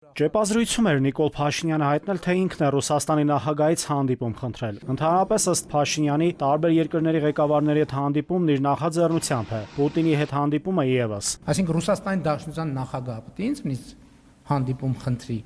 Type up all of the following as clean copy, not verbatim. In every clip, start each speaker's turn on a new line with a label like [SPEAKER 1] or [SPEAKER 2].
[SPEAKER 1] Ճեպազրույցում էր Նիկոլ Փաշինյանը հայտնել, թե ինքն է Ռուսաստանի նախագահից հանդիպում խնդրել։ Ընդհանրապես ըստ Փաշինյանի, տարբեր երկրների ղեկավարների հետ հանդիպումն իր նախաձեռնությամբ է, Պուտինի հետ հանդիպումը եւս։
[SPEAKER 2] Այսինքն Ռուսաստանի Դաշնության նախագահը պետք է ինձ հանդիպում խնդրի։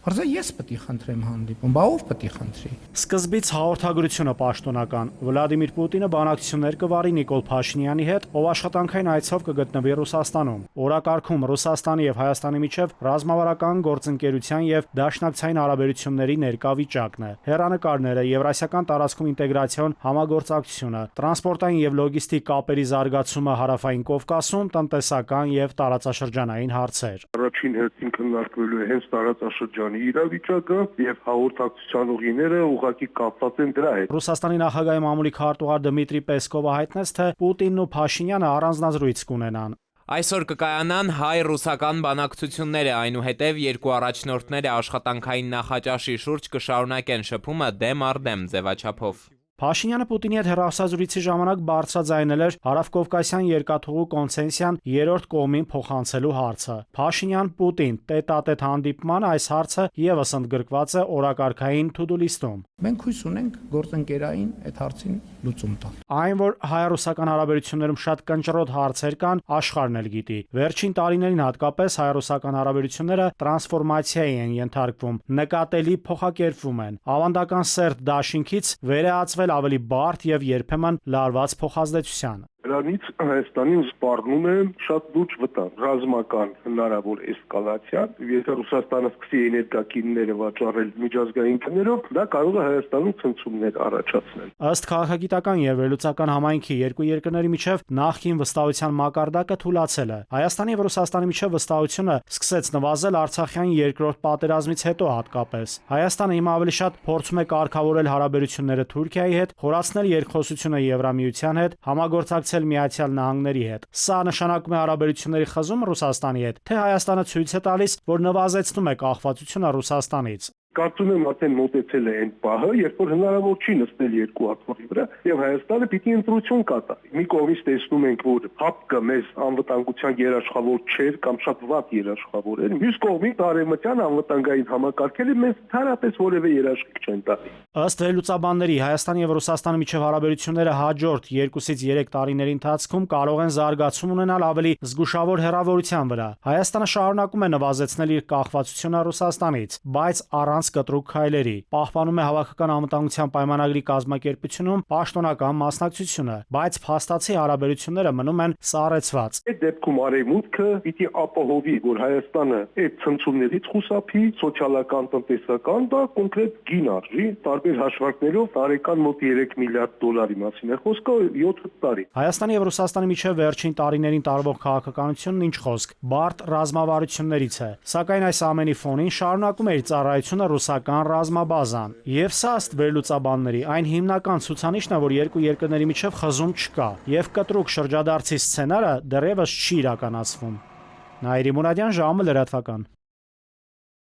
[SPEAKER 2] Հրզա ես պետք է խնդրեմ հանդիպում, բա ով պետք է խնդրի։
[SPEAKER 1] Սկզբից հաղորդագրությունը պաշտոնական։ Վլադիմիր Պուտինը բանակցություններ կվարի Նիկոլ Փաշինյանի հետ, ով աշխատանքային այցով կգտնվի Ռուսաստանում։ Օրակարգում Ռուսաստանի եւ Հայաստանի միջև ռազմավարական գործընկերության եւ դաշնակցային հարաբերությունների ներկա վիճակն է։ Հեռանկարները, Եվրասիական տարածքում ինտեգրացիոն համագործակցությունը, տրանսպորտային եւ լոգիստիկ կապերի զարգացումը Հարավային Կովկասում, տնտեսական եւ տարածաշրջանային հարցեր։
[SPEAKER 3] Առաջին հերթին քննարկվելու է հենց տարածաշրջանի իրավիճակը եւ հաղորդակցության ուղիները ուղղակի կապված են դրա հետ։
[SPEAKER 1] Ռուսաստանի նախագահի մամուլի քարտուղար Դմիտրի Պեսկովը հայտնեց, թե Պուտինն ու Փաշինյանը առանձնազրույց կունենան։
[SPEAKER 4] Այսօր կկայանան հայ-ռուսական բանակցությունները, այնուհետև երկու առաջնորդները աշխատանքային նախաճաշի շուրջ կշարունակեն շփումը դեմ առ դեմ ձևաչափով։
[SPEAKER 1] Փաշինյանը Պուտինի հետ հեռախոսազրույցի ժամանակ բարձրաձայնել էր Հարավկովկասյան երկաթուղու կոնցենսիան երրորդ կողմին փոխանցելու հարցը։ Փաշինյան-Պուտին տետ-ա-տետ հանդիպման այս հարցը եւս ընդգրկված է օրակարգային to-do list-ում։
[SPEAKER 2] Մենք հույս ունենք գործընկերային այդ հարցին լուծում տալ։
[SPEAKER 1] Այն, որ հայ-ռուսական հարաբերություններում շատ կնճռոտ հարցեր կան, աշխարհն էլ գիտի։ Վերջին տարիներին հատկապես հայ-ռուսական հարաբերությունները տրանսֆորմացիայի են ենթարկվում, նկատելի փոխակերպվում են։ Ավանդական սերտ դաշինքից վերահացվել ավելի բարդ եւ երբեմն լարված փոխազդեցության։
[SPEAKER 3] Դրանից Հայաստանին սպառնում է շատ լուրջ վտանգ, ռազմական հնարավոր էսկալացիա, եթե Ռուսաստանը սկսի էներգակիրները վաճառել միջազգային գներով, դա կարող է Հայաստանում ցնցումներ առաջացնել։
[SPEAKER 1] Ըստ քաղաքագիտական եւ վերլուծական համայնքի երկու երկրների միջև նախկին վստահության մակարդակը թուլացել է։ Հայաստանի եւ Ռուսաստանի միջև վստահությունը սկսեց նվազել Արցախյան երկրորդ պատերազմից հետո հատկապես։ Հայաստանը հիմա ավելի շատ փորձում է կարգավորել հարաբերությունները Թուրքիայի հետ, խորացնել երկխոսությունը Եվրամիության հետ, համագործակցել Միացյալ Նահանգների հետ։ Սա նշանակում է հարաբերությունների խզում Ռուսաստանի հետ, թե Հայաստանը ցույց է տալիս, որ նվազեցնում է կախվածությունը Ռուսաստանից։
[SPEAKER 3] Կարծում եմ արդեն մոտեցել է այն պահը, երբ որ հնարավոր չի նստել երկու աթոռի վրա եւ Հայաստանը պիտի ընտրություն կատարի։ Մի կողմից տեսնում ենք, որ ՀԱՊԿ-ը մեզ անվտանգության երաշխավոր չէր կամ շատ վատ երաշխավոր էր։ Մյուս կողմից արևմտյան անվտանգային համակարգերը մեզ թարապես որևէ երաշխիք չեն տալի։
[SPEAKER 1] Ըստ վերլուծաբանների, Հայաստանի եւ Ռուսաստանի միջև հարաբերությունները հաջորդ 2-ից 3 տարիների ընթացքում կարող են զարգացում ունենալ ավելի զգուշավոր հեռավորության վրա։ Հայաստանը շարունակում է նվազեցնել իր կախվածությունը Ռուսաստանից, բայց առանց կտրուկ քայլերի, պահպանում է հավաքական անվտանգության պայմանագրի կազմակերպությունում պաշտոնական մասնակցությունը, բայց փաստացի հարաբերությունները մնում են սառեցված։
[SPEAKER 3] Այդ դեպքում արևմուտքը պիտի ապահովի, որ Հայաստանը այդ ցնցումներից խուսափի, սոցիալական, տնտեսական, դա կոնկրետ գին արժի, տարբեր հաշվարկներով տարեկան մոտ 3 միլիարդ դոլարի մասին է խոսքը 7 տարի։
[SPEAKER 1] Հայաստանի եւ Ռուսաստանի միջև վերջին տարիներին տարվող քաղաքականությունն ինչ խոսք, բարդ ռազմավարություններից է, սակայն այս ամենի ֆոնին շարունակում է իր ծառայությունը ռուսական ռազմաբազան։ Եվ սա ըստ վերլուծաբանների այն հիմնական ցուցանիշն է, որ երկու երկրների միջև խզում չկա, եւ կտրուկ շրջադարձի սցենարը դեռևս չի իրականացվում։ Նաիրի Մուրադյան, ժամը լրատվական։